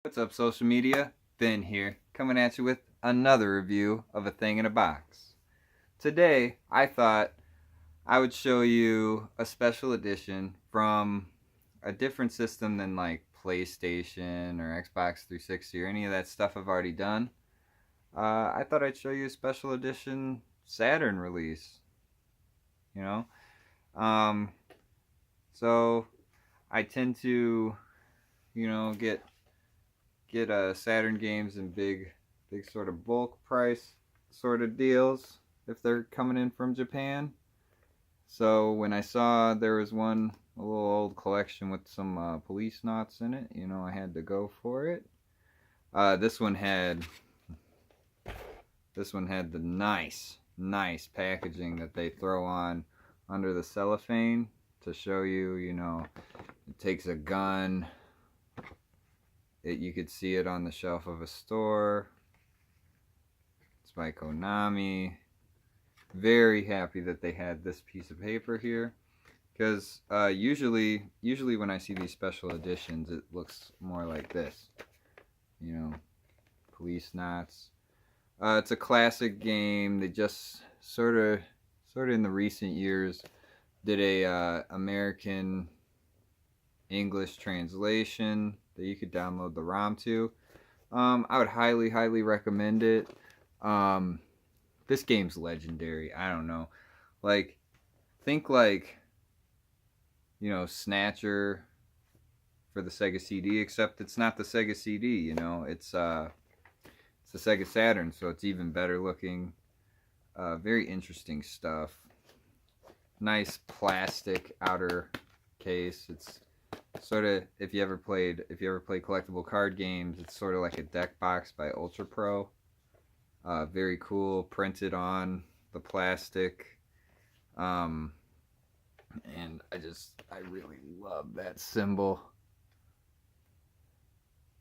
What's up, social media? Ben here, coming at you with another review of A Thing in a Box. Today, I thought I would show you a special edition from a different system than like PlayStation or Xbox 360 or any of that stuff I've already done. I thought I'd show you a special edition Saturn release, you know? Um, so I tend to, get Saturn games in big sort of bulk price sort of deals if they're coming in from Japan. So when I saw there was a little old collection with some Policenauts in it, I had to go for it. Uh, this one had this one had the nice packaging that they throw on under the cellophane to show you, it takes a gun. You could see it on the shelf of a store. It's by Konami. Very happy that they had this piece of paper here, because usually when I see these special editions, it looks more like this. Policenauts. It's a classic game. They just sort of in the recent years did a American English translation that you could download the ROM to. I would highly recommend it. This game's legendary. I don't know. Think Snatcher for the Sega CD, except it's not the Sega CD, it's the Sega Saturn, so it's even better looking. Very interesting stuff. Nice plastic outer case. It's sort of, if you ever played collectible card games, it's sort of like a deck box by Ultra Pro. Very cool, printed on the plastic. And I really love that symbol.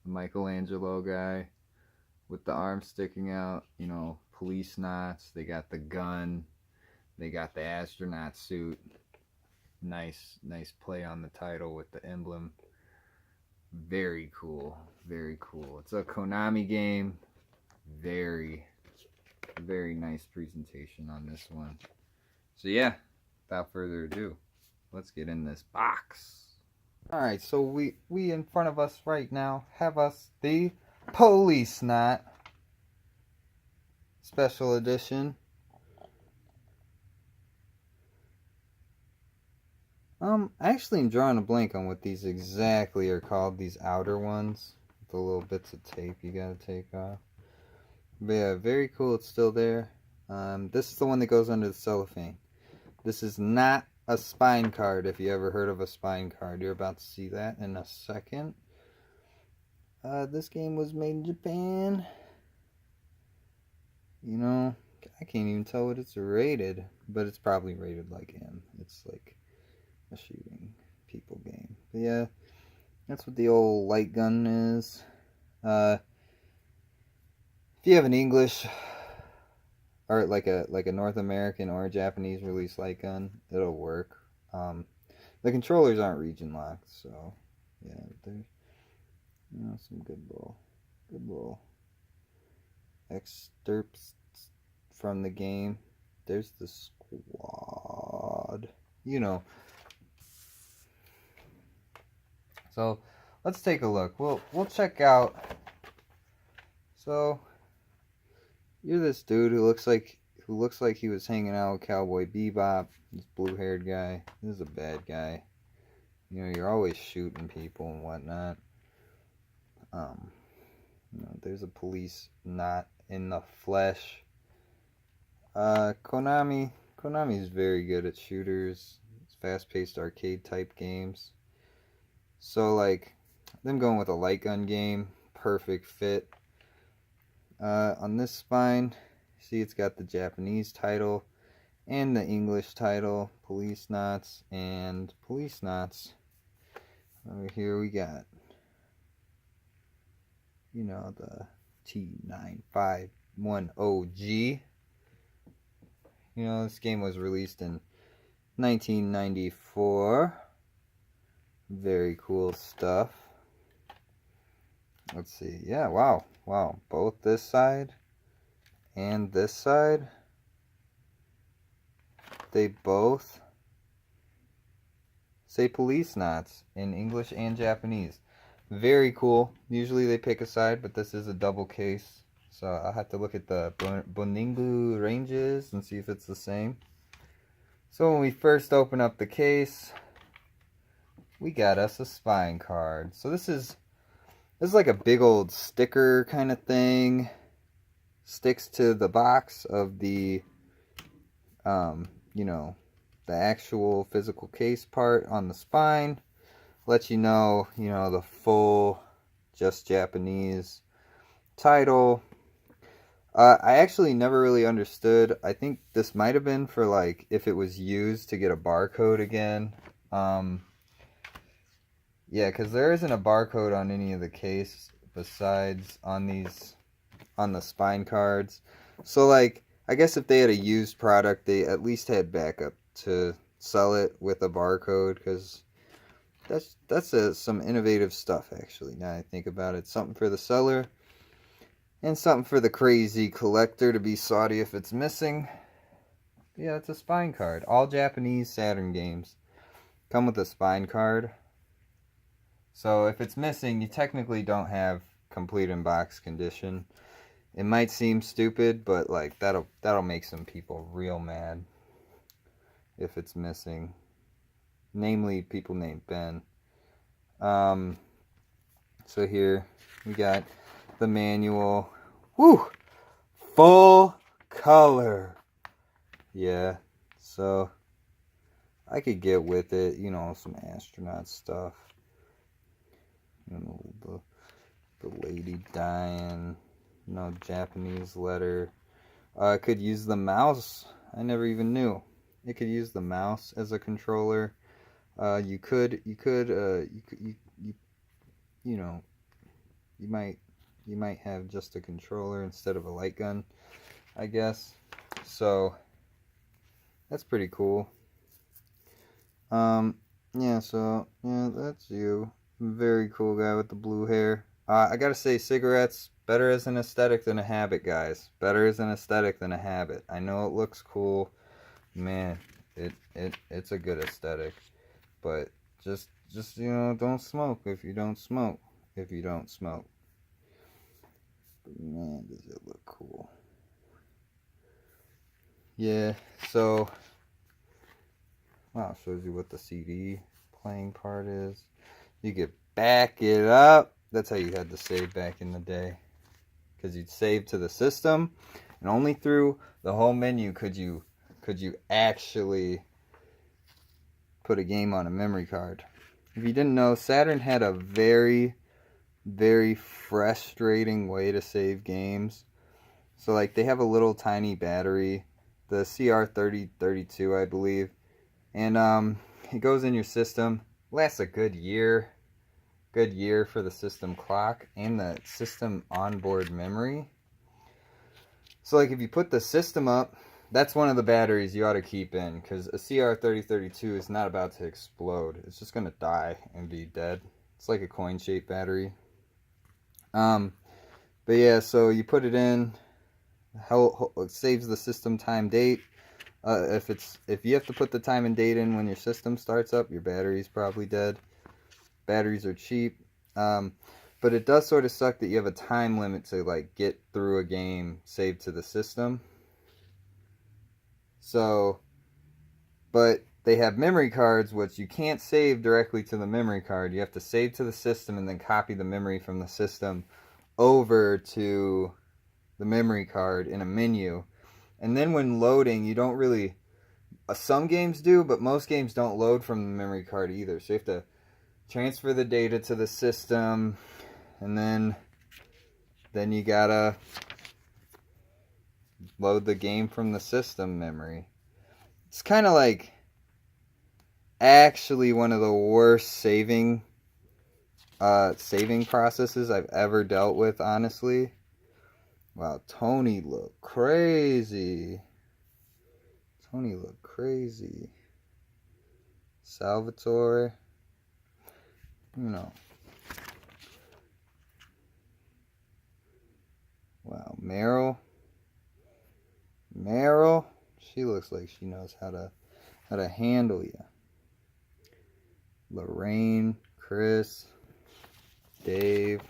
The Michelangelo guy with the arm sticking out, Policenauts. They got the gun. They got the astronaut suit. Nice play on the title with the emblem. Very cool. It's a Konami game. Very nice presentation on this one. So yeah, without further ado, let's get in this box. Alright, so we in front of us right now have us the Policenaut Special Edition. Actually I'm drawing a blank on what these exactly are called, these outer ones. The little bits of tape you gotta take off. But yeah, very cool, it's still there. This is the one that goes under the cellophane. This is not a spine card, if you ever heard of a spine card. You're about to see that in a second. This game was made in Japan. I can't even tell what it's rated, but it's probably rated like him. It's like a shooting people game. But yeah, that's what the old light gun is. If you have an English or like a North American or a Japanese release light gun, it'll work. The controllers aren't region locked, so yeah, there's some good little excerpts from the game. There's the squad, So let's take a look. We'll check out. So you're this dude who looks like he was hanging out with Cowboy Bebop. This blue-haired guy. This is a bad guy. You're always shooting people and whatnot. There's a police not in the flesh. Konami is very good at shooters. It's fast-paced arcade type games. So them going with a light gun game, perfect fit. On this spine, see it's got the Japanese title and the English title, Policenauts and Policenauts. Over here we got, the T951OG. This game was released in 1994. Very cool stuff. let's see. Yeah, wow. Wow. Both this side and this side, they both say Policenauts in English and Japanese. Very cool. Usually they pick a side, but this is a double case. So I'll have to look at the Boningu ranges and see if it's the same. So when we first open up the case, we got us a spine card. So this is like a big old sticker kind of thing. Sticks to the box of the, you know, the actual physical case part on the spine. Let you know, the full, just Japanese title. I actually never really understood. I think this might have been for, like, if it was used to get a barcode again. Yeah, because there isn't a barcode on any of the case besides on the spine cards. So, like, I guess if they had a used product, they at least had backup to sell it with a barcode, because that's some innovative stuff, actually, now I think about it. Something for the seller and something for the crazy collector to be salty if it's missing. Yeah, it's a spine card. All Japanese Saturn games come with a spine card. So if it's missing, you technically don't have complete in box condition. It might seem stupid, but like that'll make some people real mad if it's missing. Namely, people named Ben. So here we got the manual. Woo! Full color. Yeah, so I could get with it, some astronaut stuff. The lady dying, Japanese letter. I could use the mouse. I never even knew. It could use the mouse as a controller. You might have just a controller instead of a light gun, I guess. So that's pretty cool. Yeah, that's you. Very cool guy with the blue hair. I gotta say, cigarettes, better as an aesthetic than a habit, guys. Better as an aesthetic than a habit. I know it looks cool. Man, it's a good aesthetic. But just don't smoke if you don't smoke. If you don't smoke. But man, does it look cool. Yeah, so wow, shows you what the CD playing part is. You could back it up. That's how you had to save back in the day. Because you'd save to the system, and only through the home menu could you actually put a game on a memory card. If you didn't know, Saturn had a very, very frustrating way to save games. So like they have a little tiny battery, the CR3032, I believe, and it goes in your system. Lasts a good year for the system clock and the system onboard memory. So like if you put the system up, that's one of the batteries you ought to keep in, because a CR3032 is not about to explode. It's just going to die and be dead. It's like a coin-shaped battery. But yeah, so you put it in, it saves the system time date. If you have to put the time and date in when your system starts up, your battery's probably dead. Batteries are cheap. But it does sort of suck that you have a time limit to like get through a game saved to the system. So, but they have memory cards, which you can't save directly to the memory card. You have to save to the system and then copy the memory from the system over to the memory card in a menu. And then when loading, you don't really... some games do, but most games don't load from the memory card either. So you have to transfer the data to the system, and then you gotta load the game from the system memory. It's kind of like actually one of the worst saving processes I've ever dealt with, honestly. Wow, Tony looked crazy. Salvatore, Meryl, she looks like she knows how to handle you. Lorraine, Chris, Dave,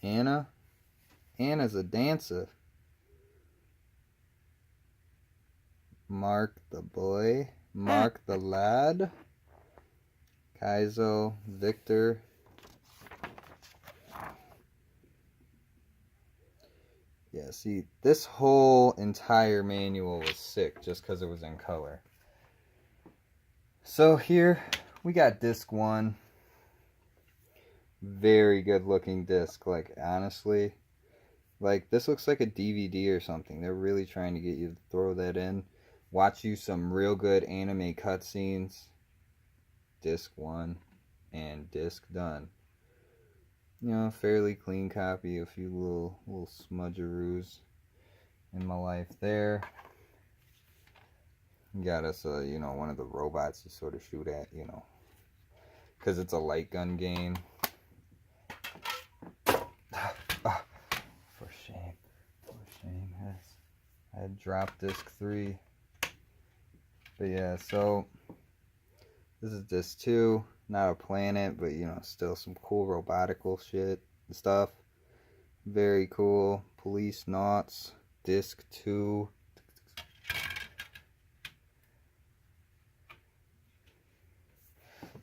Anna's a dancer. Mark the boy, Mark the lad, Kaizo, Victor. Yeah, see, this whole entire manual was sick just because it was in color. So here we got disc 1. Very good looking disc. Like, honestly, like, this looks like a DVD or something. They're really trying to get you to throw that in. Watch you some real good anime cutscenes. Disc 1 and disc done. You know, fairly clean copy. A few little smudgeroos in my life there. Got us, you know, one of the robots you sort of shoot at, you know, because it's a light gun game. For shame. Yes. I had dropped disc 3. But yeah, so this is disc 2. Not a planet, but, you know, still some cool robotical shit and stuff. Very cool. Policenauts, disc 2.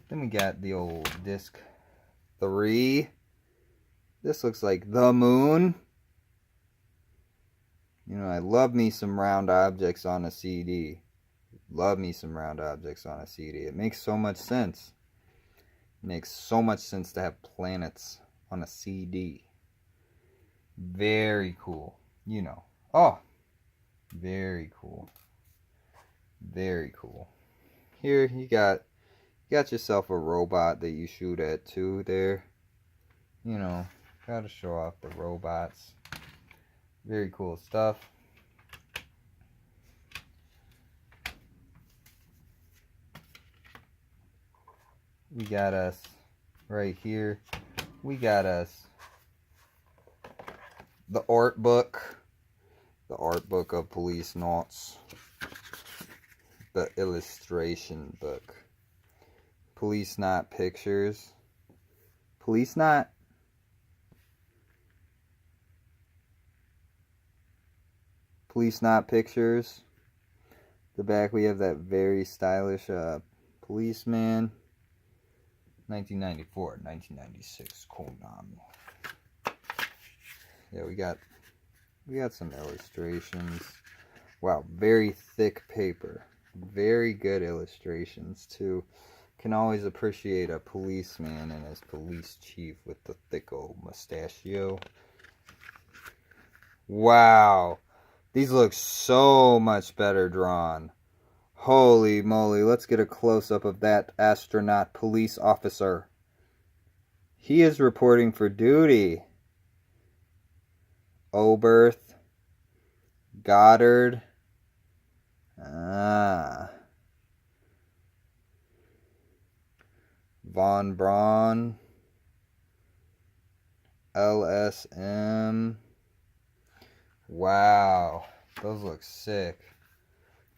Then we got the old disc 3. This looks like the moon. You know, I love me some round objects on a CD. Love me some round objects on a CD. It makes so much sense. It makes so much sense to have planets on a CD. Very cool. You know. Oh, very cool. Very cool. Here you got yourself a robot that you shoot at too there. You know, gotta show off the robots. Very cool stuff. We got us right here. We got us the art book. The art book of Policenauts. The illustration book. Policenaut pictures. Policenaut. Policenaut pictures. The back we have that very stylish policeman. 1994, 1996 Konami. Yeah, we got some illustrations. Wow, very thick paper. Very good illustrations too. Can always appreciate a policeman and his police chief with the thick old mustachio. Wow. These look so much better drawn. Holy moly, let's get a close-up of that astronaut police officer. He is reporting for duty. Oberth. Goddard. Von Braun. LSM. Wow, those look sick.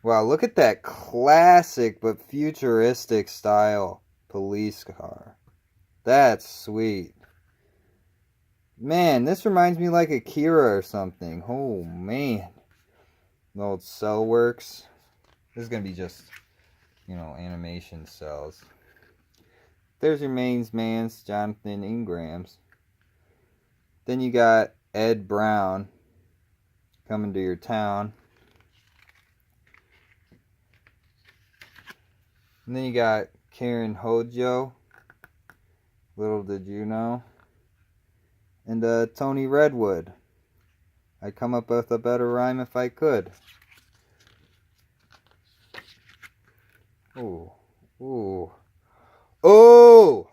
Wow, look at that classic but futuristic style police car. That's sweet. Man, this reminds me like Akira or something. Oh, man. The old Cell Works. This is going to be just, you know, animation cells. There's your mains mans, Jonathan Ingrams. Then you got Ed Brown coming to your town. And then you got Karen Hojo. Little did you know. And Tony Redwood. I'd come up with a better rhyme if I could. Ooh. Ooh. Oh!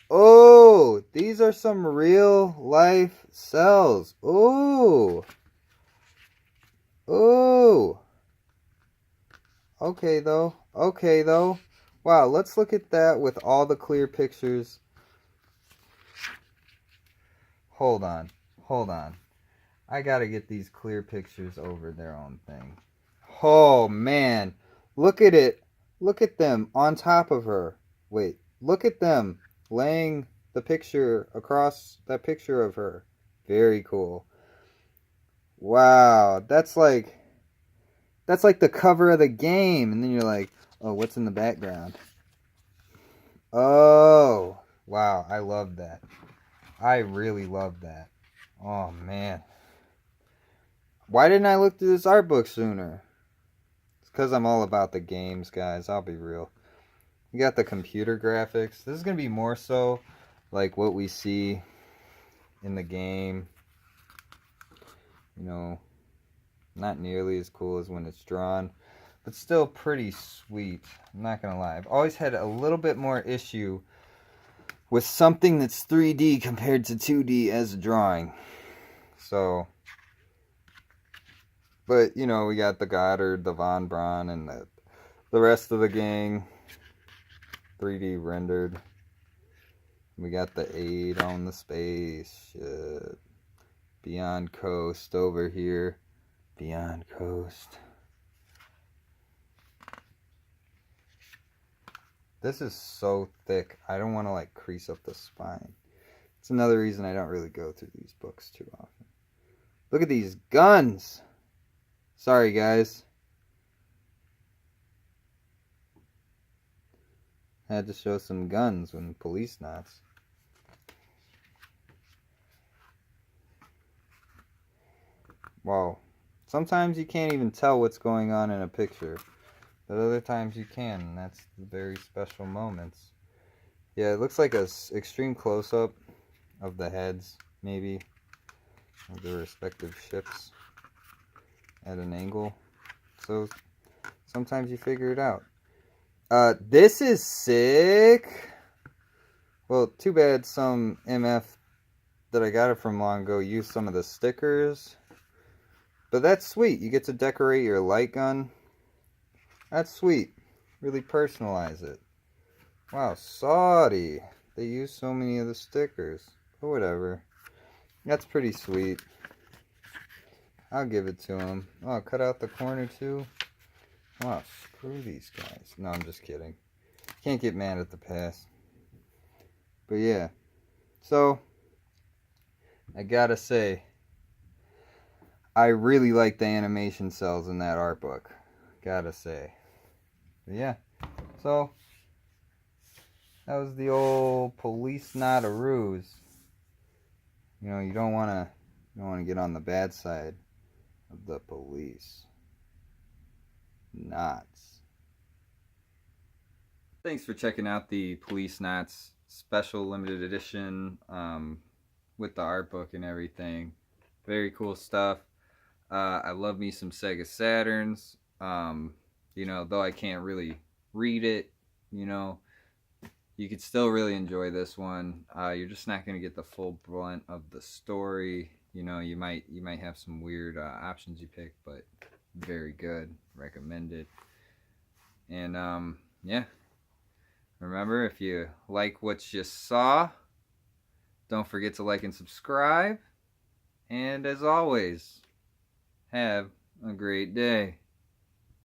Oh! These are some real life cells. Ooh. Ooh. Okay though. Okay though. Wow, let's look at that with all the clear pictures hold on. I gotta get these clear pictures over their own thing. Oh, man. Look at it. Look at them on top of her. Wait, look at them laying the picture across that picture of her. Very cool. Wow, that's like the cover of the game. And then you're like, oh, what's in the background? Oh, wow, I love that. I really love that. Oh, man. Why didn't I look through this art book sooner? It's because I'm all about the games, guys. I'll be real. We got the computer graphics. This is going to be more so like what we see in the game. You know, not nearly as cool as when it's drawn, but still pretty sweet. I'm not going to lie. I've always had a little bit more issue with something that's 3D compared to 2D as a drawing. So, but, you know, we got the Goddard, the Von Braun, and the rest of the gang 3D rendered. We got the 8 on the spaceship. Beyond Coast over here. Beyond Coast. This is so thick. I don't want to like crease up the spine. It's another reason I don't really go through these books too often. Look at these guns. Sorry, guys. Had to show some guns when Policenauts. Wow. Sometimes you can't even tell what's going on in a picture. But other times you can, and that's the very special moments. Yeah, it looks like a extreme close-up of the heads, maybe, of the respective ships at an angle. So sometimes you figure it out. This is sick. Well, too bad some MF that I got it from long ago used some of the stickers. But that's sweet. You get to decorate your light gun. That's sweet. Really personalize it. Wow, Saudi. They use so many of the stickers. But whatever. That's pretty sweet. I'll give it to them. Oh, cut out the corner too? Oh, screw these guys. No, I'm just kidding. Can't get mad at the past. But yeah. So, I gotta say, I really like the animation cells in that art book. Gotta say. But yeah. So, that was the old Policenauts. You know, you don't wanna get on the bad side of the police. Knots. Thanks for checking out the Policenauts special limited edition with the art book and everything. Very cool stuff. I love me some Sega Saturns. You know, though I can't really read it, you know, you could still really enjoy this one. You're just not going to get the full brunt of the story. You know, you might have some weird options you pick, but very good. Recommended. And yeah. Remember, if you like what you saw, don't forget to like and subscribe. And as always, have a great day.